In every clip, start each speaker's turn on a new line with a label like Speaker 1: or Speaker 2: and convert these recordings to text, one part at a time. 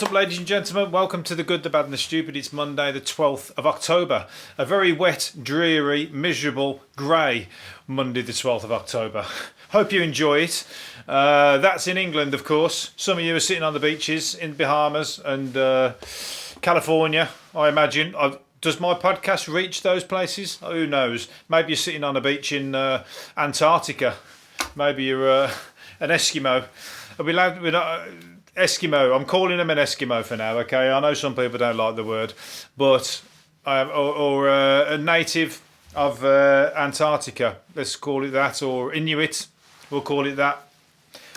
Speaker 1: What's up, ladies and gentlemen? Welcome to The Good, the Bad and the Stupid. It's Monday the 12th of October. A very wet, dreary, miserable, grey Monday the 12th of October. Hope you enjoy it. That's in England, of course. Some of you are sitting on the beaches in Bahamas and California, I imagine. Does my podcast reach those places? Who knows? Maybe you're sitting on a beach in Antarctica. Maybe you're an Eskimo. We're not Eskimo. I'm calling him an Eskimo for now. Okay, I know some people don't like the word, but or a native of Antarctica. Let's call it that, or Inuit. We'll call it that.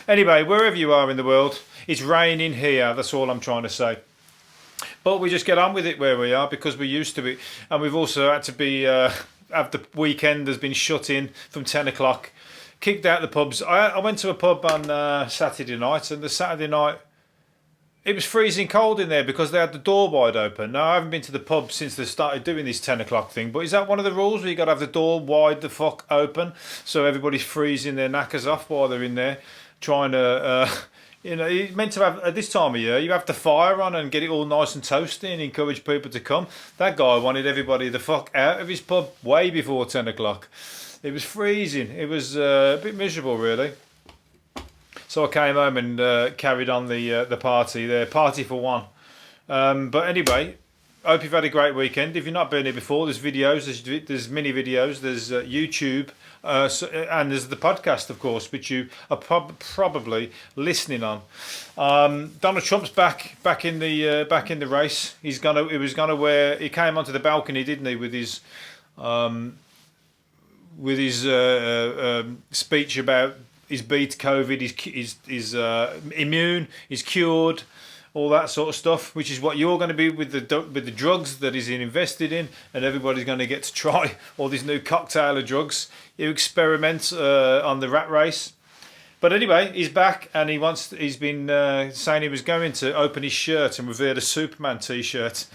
Speaker 1: Anyway, wherever you are in the world, it's raining here. That's all I'm trying to say. But we just get on with it where we are because we're used to it, and we've also had to be. Have the weekend has been shut in from 10 o'clock. Kicked out the pubs. I went to a pub on Saturday night, and the Saturday night it was freezing cold in there because they had the door wide open. Now, I haven't been to the pub since they started doing this 10 o'clock thing, but is that one of the rules where you got to have the door wide the fuck open so everybody's freezing their knackers off while they're in there trying to, you're meant to have, at this time of year, you have the fire on and get it all nice and toasty and encourage people to come. That guy wanted everybody the fuck out of his pub way before 10 o'clock. It was freezing. It was a bit miserable, really. So I came home and carried on the party there. Party for one. But anyway, I hope you've had a great weekend. If you've not been here before, there's videos, there's mini videos, there's YouTube, and there's the podcast, of course, which you are probably listening on. Donald Trump's back in the race. He came onto the balcony, didn't he, with his speech about he's beat COVID, he's immune, he's cured, all that sort of stuff, which is what you're going to be with the drugs that he's invested in, and everybody's going to get to try all these new cocktail of drugs. You experiment on the rat race. But anyway, he's back, and he's been saying he was going to open his shirt and reveal a Superman t-shirt.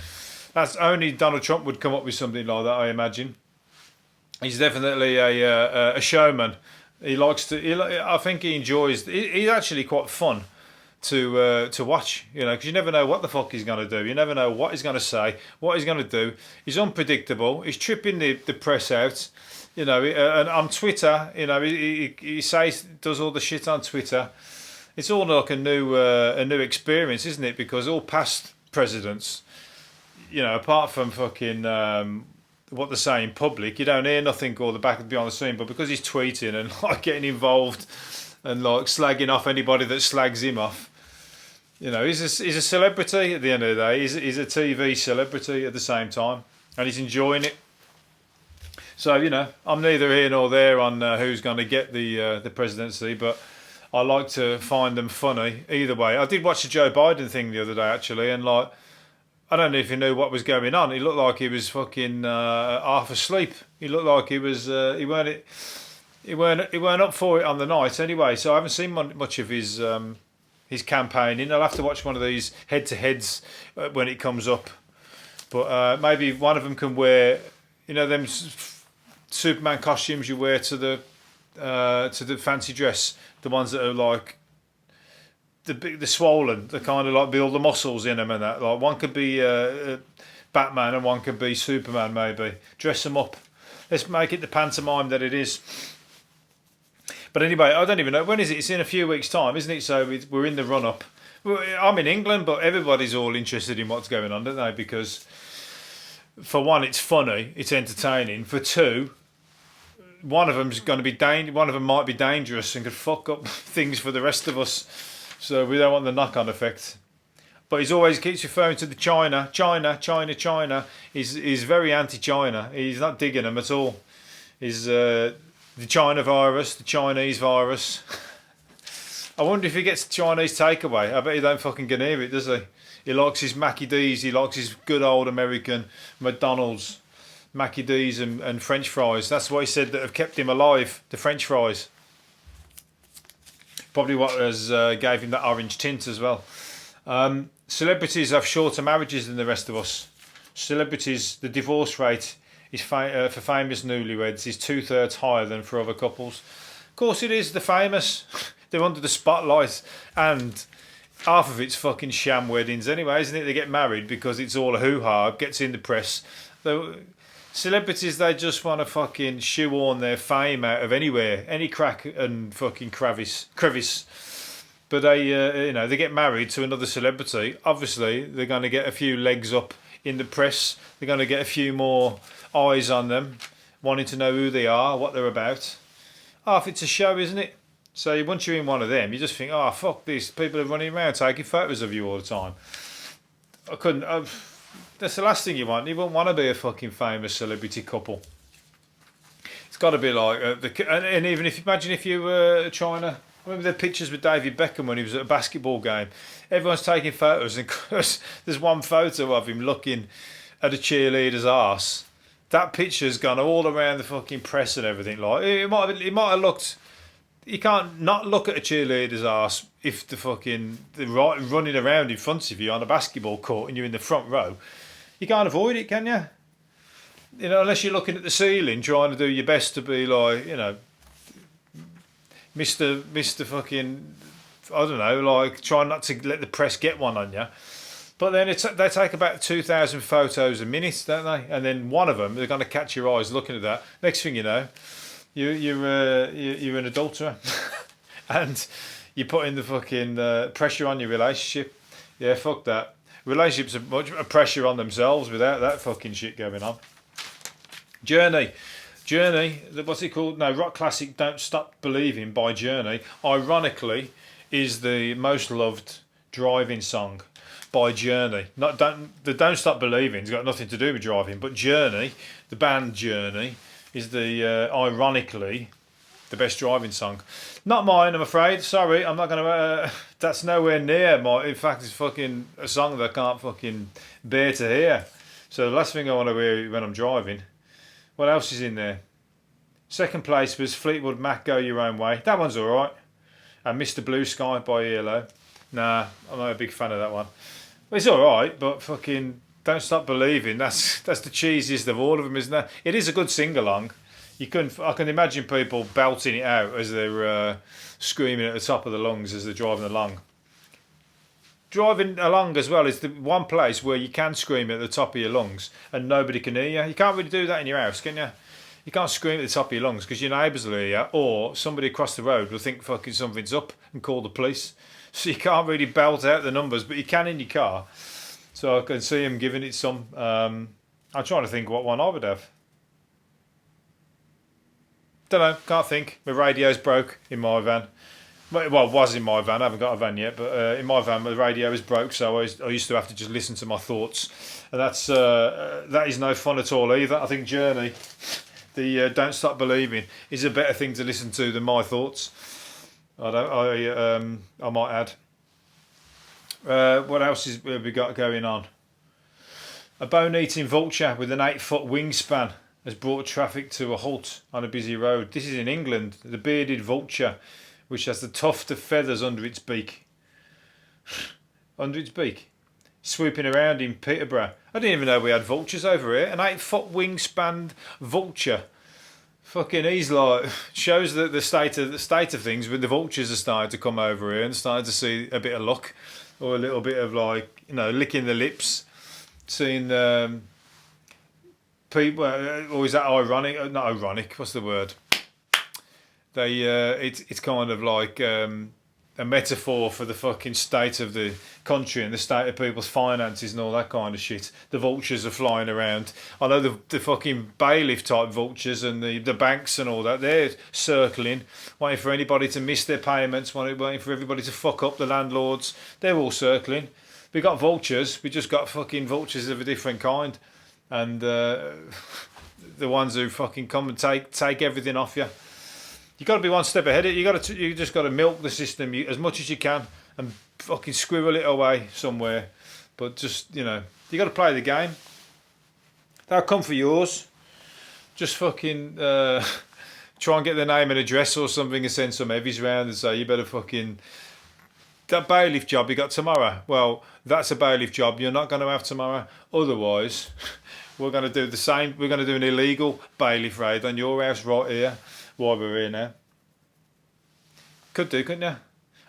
Speaker 1: That's only Donald Trump would come up with something like that, I imagine. He's definitely a showman. He likes to. I think he enjoys. He's actually quite fun to watch. Because you never know what the fuck he's going to do. You never know what he's going to say, what he's going to do. He's unpredictable. He's tripping the press out. And on Twitter, he does all the shit on Twitter. It's all like a new experience, isn't it? Because all past presidents, apart from fucking. What they say in public, you don't hear nothing or the back behind the scene, but because he's tweeting and like getting involved and like slagging off anybody that slags him off, he's a celebrity at the end of the day. He's a TV celebrity at the same time, and he's enjoying it. So I'm neither here nor there on who's going to get the presidency, but I like to find them funny either way. I did watch the Joe Biden thing the other day actually, and like. I don't know if he knew what was going on. He looked like he was fucking half asleep. He looked like he was. He weren't up for it on the night anyway. So I haven't seen much of his campaigning. I'll have to watch one of these head-to-heads when it comes up. But maybe one of them can wear, them Superman costumes you wear to the fancy dress. The ones that are like. The swollen, the kind of like build the muscles in them and that. Like one could be Batman and one could be Superman. Maybe dress them up. Let's make it the pantomime that it is. But anyway, I don't even know when is it. It's in a few weeks' time, isn't it? So we're in the run up. I'm in England, but everybody's all interested in what's going on, don't they? Because for one, it's funny, it's entertaining. For two, one of them's going to be one of them might be dangerous and could fuck up things for the rest of us. So we don't want the knock-on effect. But he always keeps referring to the China. He's very anti-China. He's not digging them at all. He's the China virus, the Chinese virus. I wonder if he gets Chinese takeaway. I bet he don't fucking get near it, does he? He likes his Mackie D's. He likes his good old American McDonald's Mackie D's and French fries. That's what he said that have kept him alive, the French fries. Probably what has gave him that orange tint as well. Celebrities have shorter marriages than the rest of us. Celebrities, the divorce rate is for famous newlyweds is 2/3 higher than for other couples. Of course it is, the famous. They're under the spotlight, and half of it's fucking sham weddings anyway, isn't it? They get married because it's all a hoo-ha, gets in the press. Celebrities, they just want to fucking shoehorn their fame out of anywhere, any crack and fucking crevice. But they get married to another celebrity. Obviously, they're going to get a few legs up in the press. They're going to get a few more eyes on them, wanting to know who they are, what they're about. Half it's a show, isn't it? So once you're in one of them, you just think, oh, fuck this. People are running around taking photos of you all the time. That's the last thing you want. You wouldn't want to be a fucking famous celebrity couple. It's got to be like, and even if imagine if you were trying to. Remember the pictures with David Beckham when he was at a basketball game. Everyone's taking photos, and there's one photo of him looking at a cheerleader's arse. That picture's gone all around the fucking press and everything. Like it might have looked. You can't not look at a cheerleader's arse if they're running around in front of you on a basketball court and you're in the front row. You can't avoid it, can you? You know, unless you're looking at the ceiling, trying to do your best to be like, you know, Mr. fucking, I don't know, like trying not to let the press get one on you. But then they take about 2,000 photos a minute, don't they? And then one of them, they're going to catch your eyes looking at that. Next thing you know, you're an adulterer, and you're putting the fucking pressure on your relationship. Yeah, fuck that. Relationships are much pressure on themselves without that fucking shit going on. Journey, what's it called? No, rock classic Don't Stop Believing by Journey, ironically, is the most loved driving song by Journey. Don't Stop Believing's got nothing to do with driving, but Journey, the band Journey, is the ironically the best driving song. Not mine, I'm afraid. Sorry, I'm not gonna. That's nowhere near my. In fact, it's fucking a song that I can't fucking bear to hear. So the last thing I want to hear when I'm driving. What else is in there? Second place was Fleetwood Mac, Go Your Own Way. That one's all right. And Mr. Blue Sky by ELO. Nah, I'm not a big fan of that one. Well, it's all right, but fucking Don't Stop Believing. That's the cheesiest of all of them, isn't it? It is a good sing along. I can imagine people belting it out as they're screaming at the top of the lungs as they're driving along. Driving along as well is the one place where you can scream at the top of your lungs and nobody can hear you. You can't really do that in your house, can you? You can't scream at the top of your lungs because your neighbours will hear you, or somebody across the road will think fucking something's up and call the police. So you can't really belt out the numbers, but you can in your car. So I can see him giving it some. I'm trying to think what one I would have. Don't know, can't think. My radio's broke in my van. Well, it was in my van. I haven't got a van yet, but in my van, the radio is broke, so I used to have to just listen to my thoughts, and that is no fun at all either. I think Journey, the Don't Stop Believing, is a better thing to listen to than my thoughts. I might add. What else have we got going on? A bone-eating vulture with an 8-foot wingspan has brought traffic to a halt on a busy road. This is in England. The bearded vulture, which has the tuft of feathers under its beak. Under its beak? Swooping around in Peterborough. I didn't even know we had vultures over here. An 8-foot wingspan vulture. Fucking, he's like, shows the state of things when the vultures are starting to come over here and starting to see a bit of luck, or a little bit of like, you know, licking the lips, seeing people, or is that ironic? Not ironic. What's the word? It's kind of like a metaphor for the fucking state of the country and the state of people's finances and all that kind of shit. The vultures are flying around. I know the fucking bailiff type vultures and the banks and all that, they're circling, waiting for anybody to miss their payments, waiting for everybody to fuck up, the landlords. They're all circling. We got vultures, we just got fucking vultures of a different kind. And the ones who fucking come and take everything off you. You got to be one step ahead. You just got to milk the system as much as you can and fucking squirrel it away somewhere. But just, you know, you got to play the game. They'll come for yours. Just fucking try and get their name and address or something and send some heavies round and say you better fucking. That bailiff job you got tomorrow. Well, that's a bailiff job you're not going to have tomorrow. Otherwise, we're going to do the same. We're going to do an illegal bailiff raid on your house right here. While we're here now. Could do, couldn't you?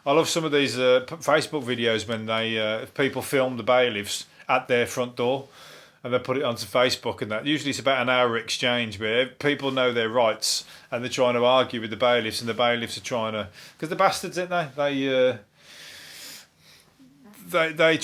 Speaker 1: I love some of these Facebook videos when they people film the bailiffs at their front door and they put it onto Facebook and that. Usually it's about an hour exchange where people know their rights and they're trying to argue with the bailiffs, and the bailiffs are trying to, because the bastards, aren't they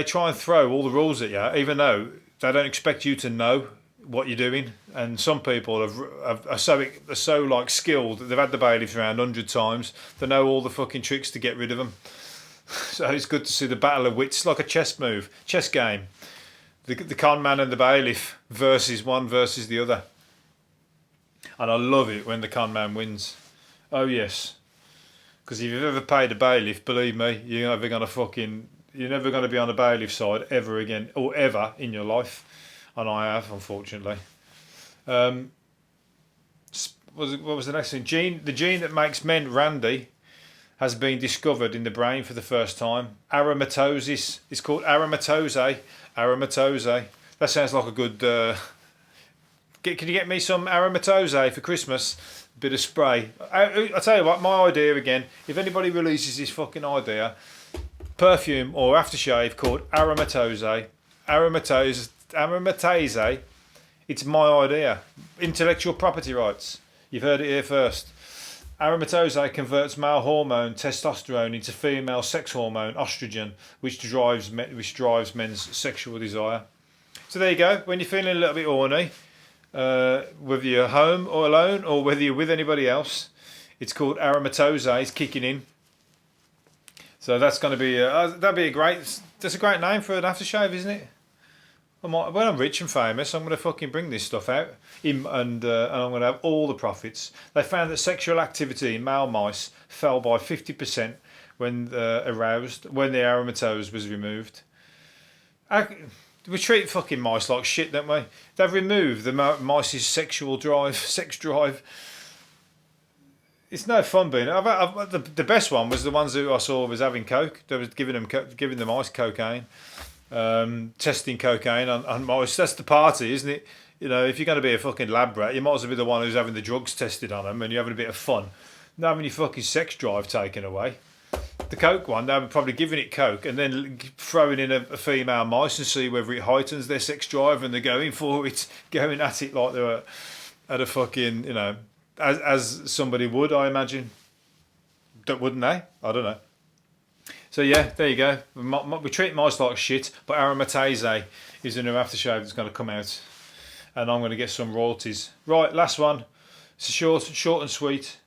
Speaker 1: try and throw all the rules at you, even though they don't expect you to know what you're doing. And some people are so like skilled that they've had the bailiffs around 100 times. They know all the fucking tricks to get rid of them. So it's good to see the battle of wits, like a chess game. The con man and the bailiff versus the other. And I love it when the con man wins. Oh yes. Because if you've ever paid a bailiff, believe me, you're never going to be on the bailiff side ever again, or ever in your life. And I have, unfortunately. What was the next thing? The gene that makes men randy has been discovered in the brain for the first time. Aromatosis. It's called aromatose. Aromatose. That sounds like a good... can you get me some aromatose for Christmas? A bit of spray. I'll tell you what, my idea again, if anybody releases this fucking idea, perfume or aftershave called aromatose. Aromatase. It's my idea. Intellectual property rights. You've heard it here first. Aromatase converts male hormone testosterone into female sex hormone estrogen, which drives men's sexual desire. So there you go. When you're feeling a little bit horny, whether you're home or alone, or whether you're with anybody else, it's called aromatase. It's kicking in. So that's going to be that's a great name for an aftershave, isn't it? When I'm rich and famous, I'm going to fucking bring this stuff out, and I'm going to have all the profits. They found that sexual activity in male mice fell by 50% when aroused, when the aromatase was removed. We treat fucking mice like shit, don't we? They've removed the mice's sex drive. It's no fun being. The best one was the ones who I saw was having coke. They was giving the mice cocaine. Testing cocaine on mice. That's the party, isn't it? You know, if you're going to be a fucking lab rat, you might as well be the one who's having the drugs tested on them and you're having a bit of fun, not having your fucking sex drive taken away. The coke one, they were probably giving it coke and then throwing in a female mice and see whether it heightens their sex drive, and they're going for it, going at it like they're at a fucking, you know, as somebody would, I imagine. Wouldn't they? I don't know. So yeah, there you go. We treat mice like shit, but aromatase is a new aftershave that's going to come out, and I'm going to get some royalties. Right, last one. It's short and sweet.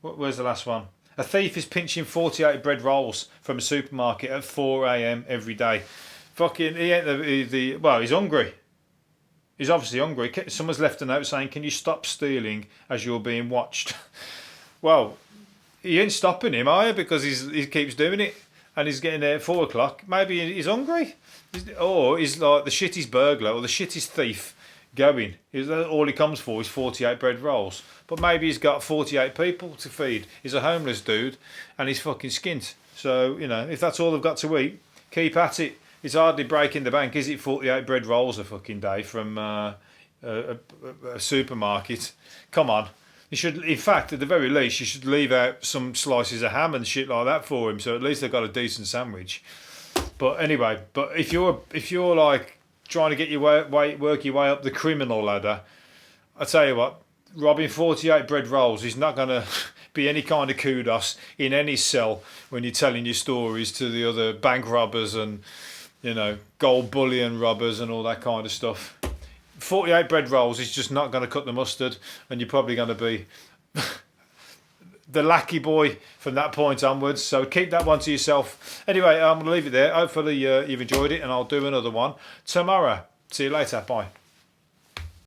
Speaker 1: Where's the last one? A thief is pinching 48 bread rolls from a supermarket at 4 a.m. every day. Fucking, he ain't well, he's hungry. He's obviously hungry. Someone's left a note saying, "Can you stop stealing as you're being watched?" Well, you ain't stopping him, are you? Because he keeps doing it. And he's getting there at 4 o'clock. Maybe he's hungry. Or he's like the shittest burglar or the shittest thief going. All he comes for is 48 bread rolls. But maybe he's got 48 people to feed. He's a homeless dude and he's fucking skint. So, you know, if that's all they've got to eat, keep at it. It's hardly breaking the bank, is it? 48 bread rolls a fucking day from a supermarket. Come on. You should, in fact, at the very least, you should leave out some slices of ham and shit like that for him, so at least they've got a decent sandwich. But anyway, if you're like trying to get your work your way up the criminal ladder, I tell you what, robbing 48 bread rolls is not going to be any kind of kudos in any cell when you're telling your stories to the other bank robbers and, you know, gold bullion robbers and all that kind of stuff. 48 bread rolls is just not going to cut the mustard, and you're probably going to be the lackey boy from that point onwards. So keep that one to yourself. Anyway, I'm going to leave it there. Hopefully you've enjoyed it, and I'll do another one tomorrow. See you later. Bye.